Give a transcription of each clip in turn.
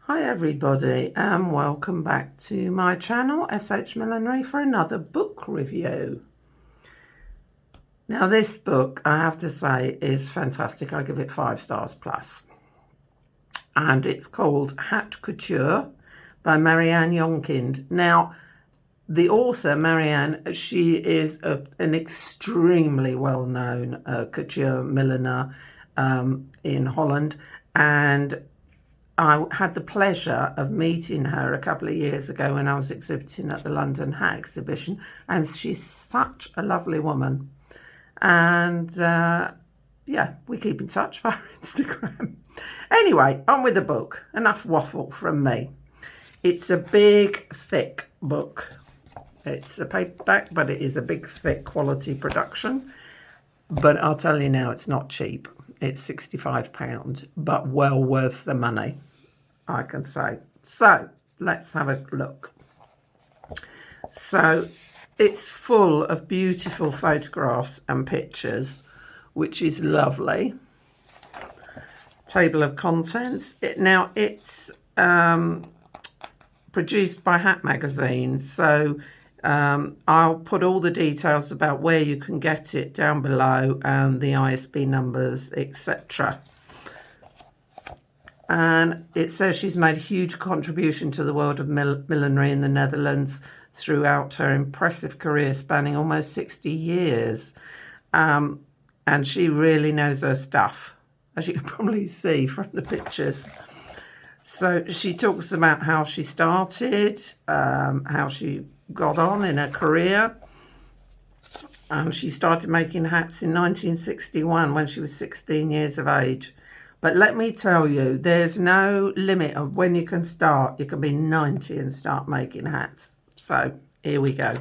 Hi everybody and welcome back to my channel SH Millinery for another book review. Now this book, I have to say, is fantastic. I give it 5 stars plus. And it's called Hat Couture by Marianne Jongkind. Now the author, Marianne, she is an extremely well-known couture milliner in Holland, and I had the pleasure of meeting her a couple of years ago when I was exhibiting at the London Hat exhibition, and she's such a lovely woman. And yeah, we keep in touch via Instagram. Anyway, on with the book. Enough waffle from me. It's a big, thick book. It's a paperback, but it is a big, thick quality production. But I'll tell you now, it's not cheap. It's £65, but well worth the money, I can say. So let's have a look. So it's full of beautiful photographs and pictures, which is lovely. Table of contents. It's produced by Hat magazine, so I'll put all the details about where you can get it down below and the ISB numbers, etc. And it says she's made a huge contribution to the world of millinery in the Netherlands throughout her impressive career spanning almost 60 years. And she really knows her stuff, as you can probably see from the pictures. So she talks about how she started, how she got on in her career. She started making hats in 1961 when she was 16 years of age. But let me tell you, there's no limit of when you can start. You can be 90 and start making hats. So here we go.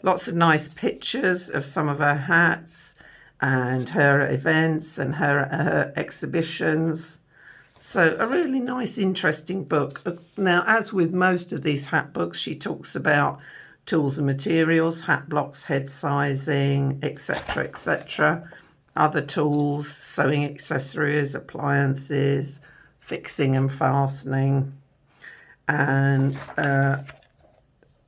Lots of nice pictures of some of her hats and her events and her exhibitions. So a really nice, interesting book. Now, as with most of these hat books, she talks about tools and materials, hat blocks, head sizing, etc., etc. Other tools, sewing accessories, appliances, fixing and fastening, and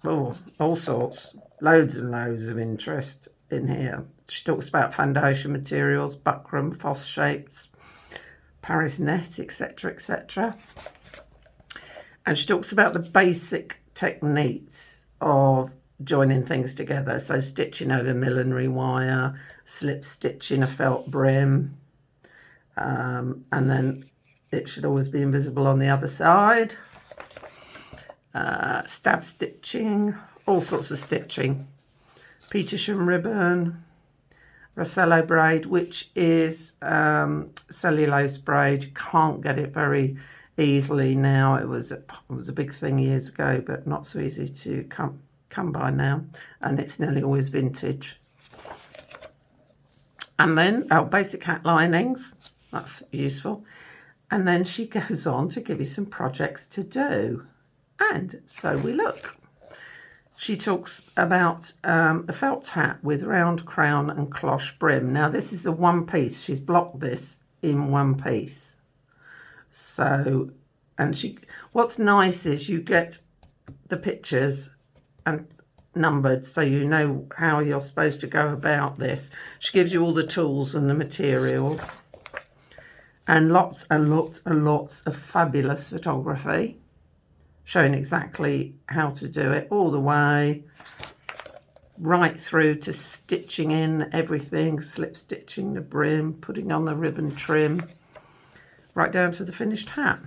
all sorts. Loads and loads of interest in here. She talks about foundation materials, buckram, Foss shapes, Paris net, etc., etc. And she talks about the basic techniques of joining things together. So stitching over millinery wire, slip stitching a felt brim, and then it should always be invisible on the other side. Stab stitching, all sorts of stitching. Petersham ribbon, Rossello braid, which is cellulose braid. You can't get it very easily now. It was a big thing years ago, but not so easy to come by now, and it's nearly always vintage. And then basic hat linings, that's useful. And then she goes on to give you some projects to do, and so we look. She talks about a felt hat with round crown and cloche brim. Now this is a one piece. She's blocked this in one piece. So, and what's nice is you get the pictures and numbered, so you know how you're supposed to go about this. She gives you all the tools and the materials, and lots and lots and lots of fabulous photography, showing exactly how to do it all the way, right through to stitching in everything, slip stitching the brim, putting on the ribbon trim, right down to the finished hat.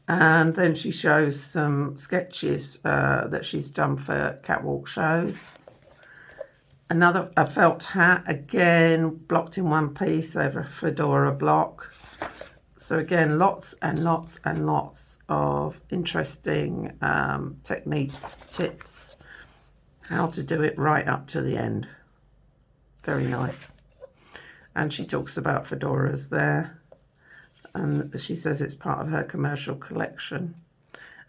And then she shows some sketches that she's done for catwalk shows. A felt hat, again, blocked in one piece over a fedora block. So again, lots and lots and lots of interesting techniques, tips, how to do it right up to the end. Very nice. And she talks about fedoras there, and she says it's part of her commercial collection.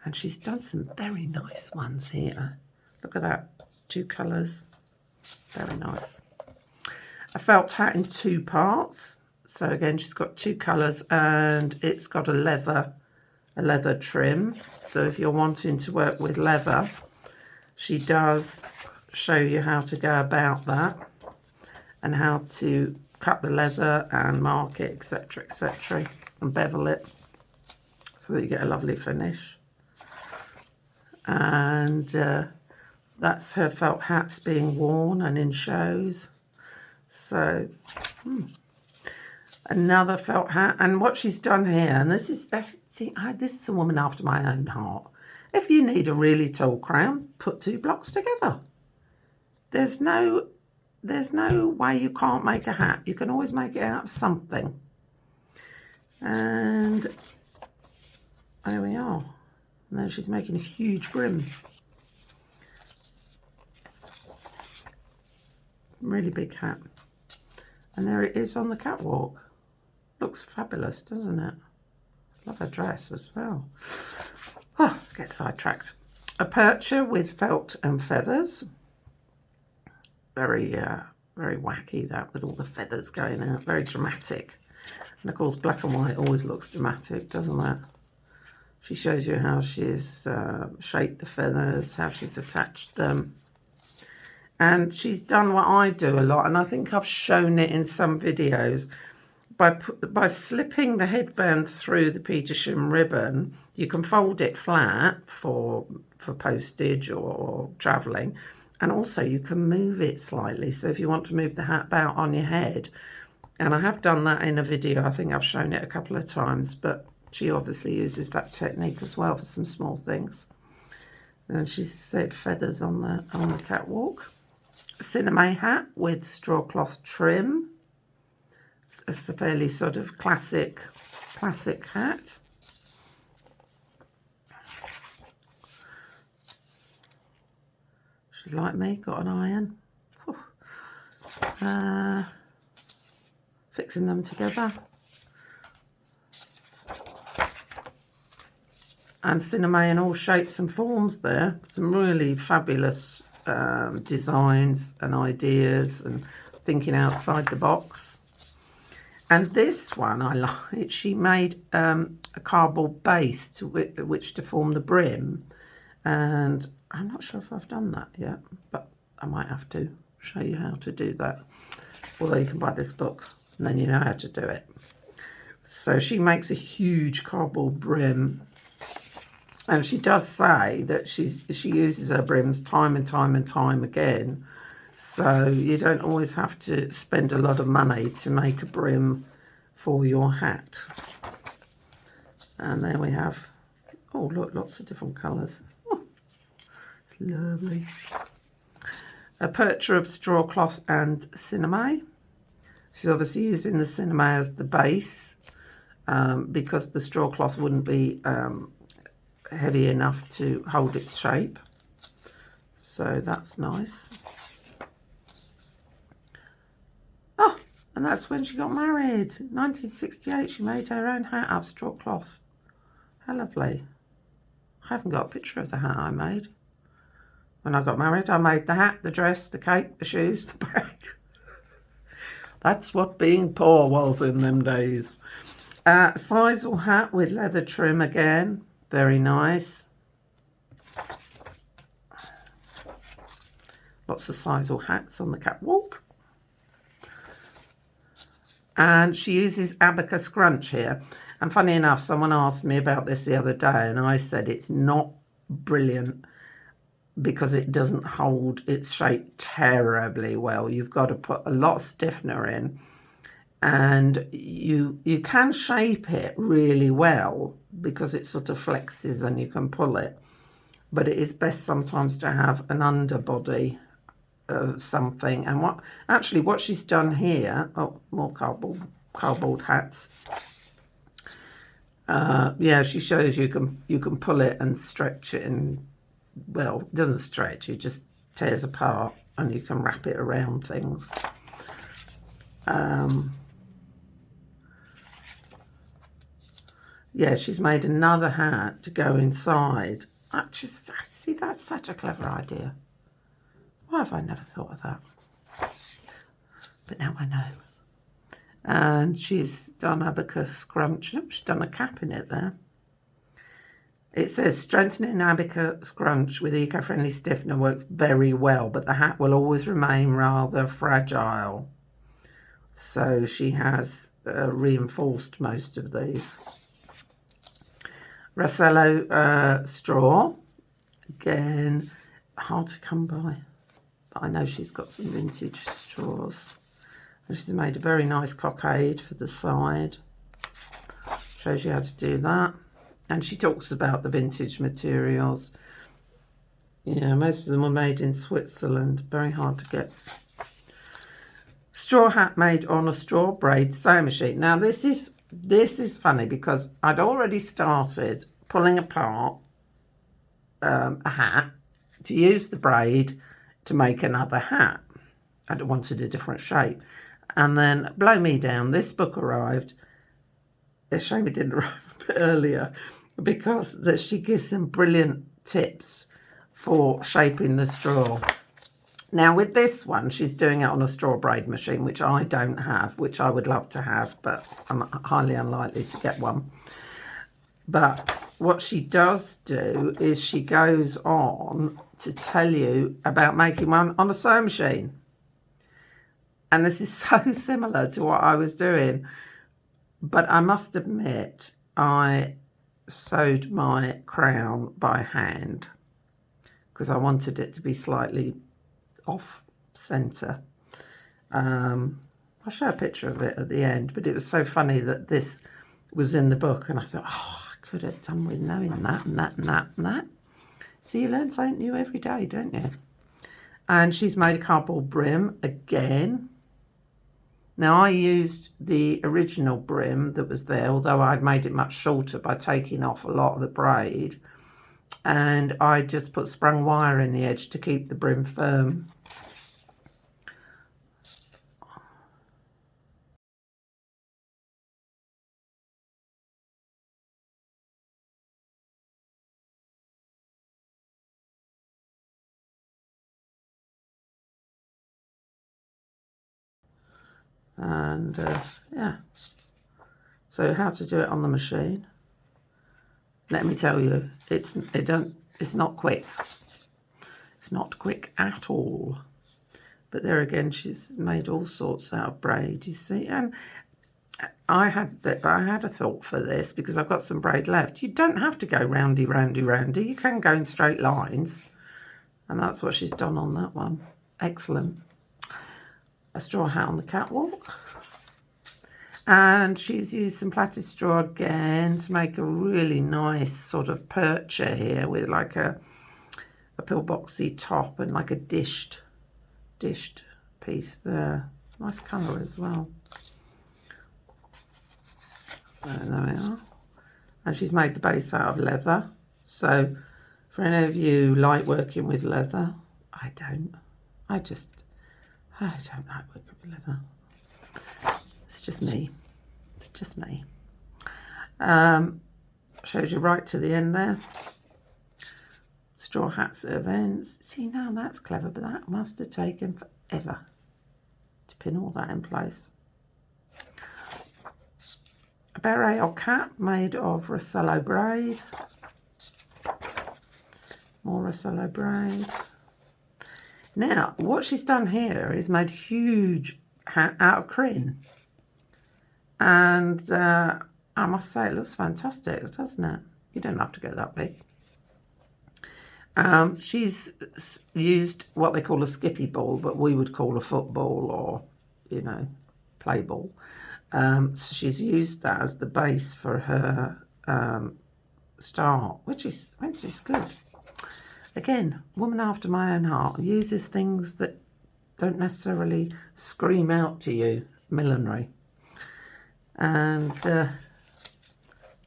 And she's done some very nice ones here. Look at that, 2 colours, very nice. A felt hat in 2 parts. So again, she's got 2 colours, and it's got a leather trim. So if you're wanting to work with leather, she does show you how to go about that and how to cut the leather and mark it, etc., and bevel it so that you get a lovely finish. And that's her felt hats being worn and in shows. So another felt hat, and what she's done here, and this is a woman after my own heart. If you need a really tall crown, put 2 blocks together. There's no way you can't make a hat. You can always make it out of something. And there we are. And then she's making a huge brim. Really big hat. And there it is on the catwalk. Looks fabulous, doesn't it? Love her dress as well. Oh, get sidetracked. A percher with felt and feathers. Very wacky, that, with all the feathers going out. Very dramatic. And of course, black and white always looks dramatic, doesn't it? She shows you how she's shaped the feathers, how she's attached them. And she's done what I do a lot, and I think I've shown it in some videos. By slipping the headband through the Petersham ribbon, you can fold it flat for postage or travelling, and also you can move it slightly. So if you want to move the hat about on your head, and I have done that in a video, I think I've shown it a couple of times, but she obviously uses that technique as well for some small things. And she said feathers on the catwalk. A cinnamon hat with straw cloth trim. It's a fairly sort of classic hat. She's like me, got an iron. Fixing them together. And cinnamon in all shapes and forms there. Some really fabulous designs and ideas and thinking outside the box. And this one I like. She made a cardboard base to which to form the brim. And I'm not sure if I've done that yet, but I might have to show you how to do that. Although you can buy this book and then you know how to do it. So she makes a huge cardboard brim. And she does say that she uses her brims time and time again. So you don't always have to spend a lot of money to make a brim for your hat. And there we have, oh look, lots of different colours. Oh, it's lovely. A percher of straw cloth and cinnamon. She's obviously using the cinnamon as the base because the straw cloth wouldn't be heavy enough to hold its shape. So that's nice. Oh, and that's when she got married. 1968, she made her own hat out of straw cloth. How lovely. I haven't got a picture of the hat I made. When I got married, I made the hat, the dress, the cake, the shoes, the bag. That's what being poor was in them days. Sisal hat with leather trim again. Very nice. Lots of Sisal hats on the catwalk. And she uses Abacus Scrunch here. And funny enough, someone asked me about this the other day, and I said it's not brilliant because it doesn't hold its shape terribly well. You've got to put a lot of stiffener in, and you can shape it really well because it sort of flexes and you can pull it. But it is best sometimes to have an underbody of something. And what she's done here, oh, more cardboard hats. Yeah, she shows you can pull it and stretch it, and well, it doesn't stretch, it just tears apart, and you can wrap it around things. Yeah, she's made another hat to go inside. I see, that's such a clever idea. Why have I never thought of that? But now I know. And she's done abacus scrunch. Oh, she's done a cap in it there. It says strengthening abacus scrunch with eco-friendly stiffener works very well, but the hat will always remain rather fragile. So she has reinforced most of these. Rossello straw, again, hard to come by, but I know she's got some vintage straws. And she's made a very nice cockade for the side. Shows you how to do that. And she talks about the vintage materials. Yeah, most of them were made in Switzerland. Very hard to get. Straw hat made on a straw braid sewing machine. Now this is funny because I'd already started pulling apart a hat to use the braid to make another hat. I wanted a different shape. And then, blow me down, this book arrived. It's a shame it didn't arrive a bit earlier, because she gives some brilliant tips for shaping the straw. Now with this one, she's doing it on a straw braid machine, which I don't have, which I would love to have, but I'm highly unlikely to get one. But what she does do is she goes on to tell you about making one on a sewing machine. And this is so similar to what I was doing. But I must admit, I sewed my crown by hand because I wanted it to be slightly off centre. I'll show a picture of it at the end, but it was so funny that this was in the book, and I thought, oh, I could have done with knowing that and that and that and that. So you learn something new every day, don't you? And she's made a cardboard brim again. Now I used the original brim that was there, although I'd made it much shorter by taking off a lot of the braid, and I just put sprung wire in the edge to keep the brim firm. And yeah, so how to do it on the machine, let me tell you, it's not quick. It's not quick at all. But there again, she's made all sorts out of braid, you see. And I had a thought for this because I've got some braid left. You don't have to go roundy, roundy, roundy. You can go in straight lines. And that's what she's done on that one. Excellent. A straw hat on the catwalk. And she's used some plaited straw again to make a really nice sort of percher here with like a pillboxy top and like a dished piece there. Nice colour as well. So there we are. And she's made the base out of leather. So for any of you like working with leather, I don't. I don't like working with leather. It's just me. It's just me. Shows you right to the end there. Straw hats at events. See, now that's clever, but that must have taken forever to pin all that in place. A beret or cap made of Rossello braid. More Rossello braid. Now, what she's done here is made a huge hat out of crin. And I must say, it looks fantastic, doesn't it? You don't have to go that big. She's used what they call a skippy ball, but we would call a football or, you know, play ball. So she's used that as the base for her start, which is good. Again, woman after my own heart, uses things that don't necessarily scream out to you, millinery. And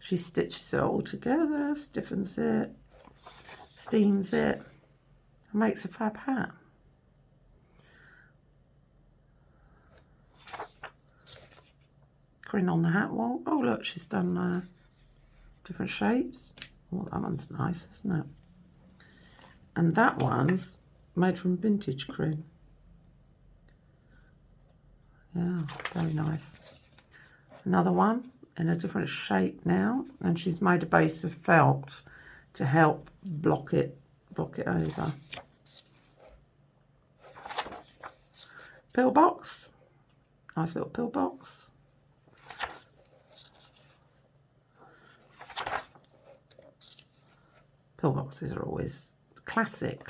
she stitches it all together, stiffens it, steams it, and makes a fab hat. Crin on the hat wall. Oh look, she's done different shapes. Oh, that one's nice, isn't it? And that one's made from vintage crin. Yeah, very nice. Another one in a different shape now, and she's made a base of felt to help block it over. Pillbox, nice little pillbox. Pillboxes are always classic,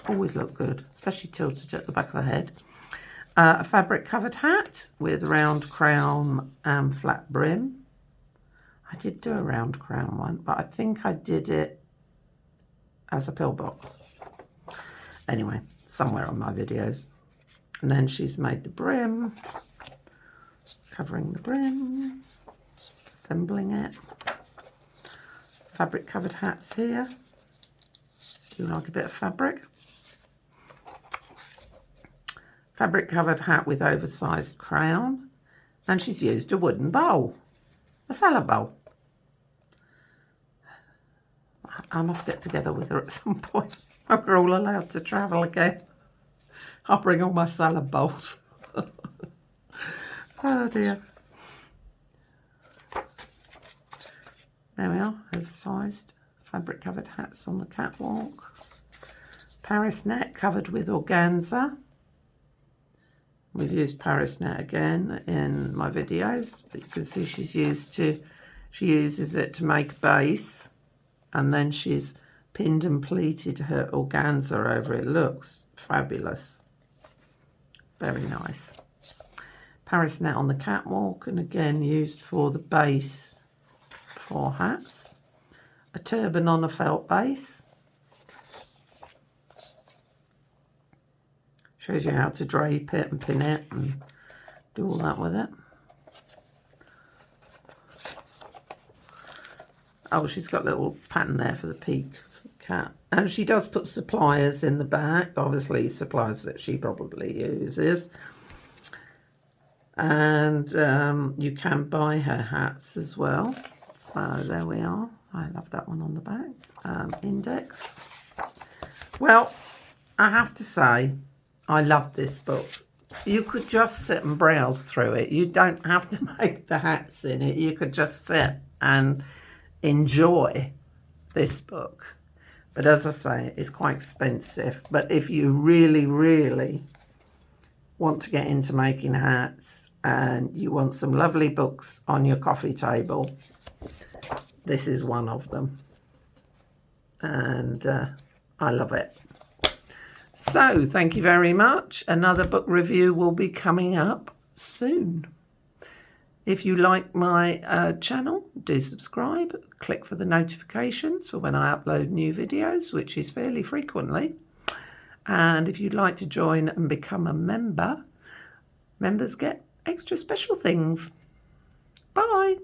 always look good, especially tilted at the back of the head. A fabric covered hat with round crown and flat brim. I did do a round crown one, but I think I did it as a pillbox. Anyway, somewhere on my videos. And then she's made the brim, covering the brim, assembling it. Fabric covered hats here. Do you like a bit of fabric? Fabric covered hat with oversized crown, and she's used a wooden bowl, a salad bowl. I must get together with her at some point when we're all allowed to travel again. I'll bring all my salad bowls. Oh dear. There we are, oversized fabric covered hats on the catwalk. Paris net covered with organza. We've used Paris net again in my videos, but you can see she uses it to make base, and then she's pinned and pleated her organza over it. Looks fabulous. Very nice. Paris net on the catwalk, and again used for the base for hats. A turban on a felt base. Shows you how to drape it and pin it and do all that with it. Oh, she's got a little pattern there for the peak for the cat. And she does put suppliers in the back, obviously suppliers that she probably uses. And you can buy her hats as well. So there we are. I love that one on the back. Index. Well, I have to say, I love this book. You could just sit and browse through it. You don't have to make the hats in it. You could just sit and enjoy this book. But as I say, it's quite expensive. But if you really, really want to get into making hats and you want some lovely books on your coffee table, this is one of them. And I love it. So, thank you very much. Another book review will be coming up soon. If you like my channel, do subscribe. Click for the notifications for when I upload new videos, which is fairly frequently. And if you'd like to join and become a member, members get extra special things. Bye.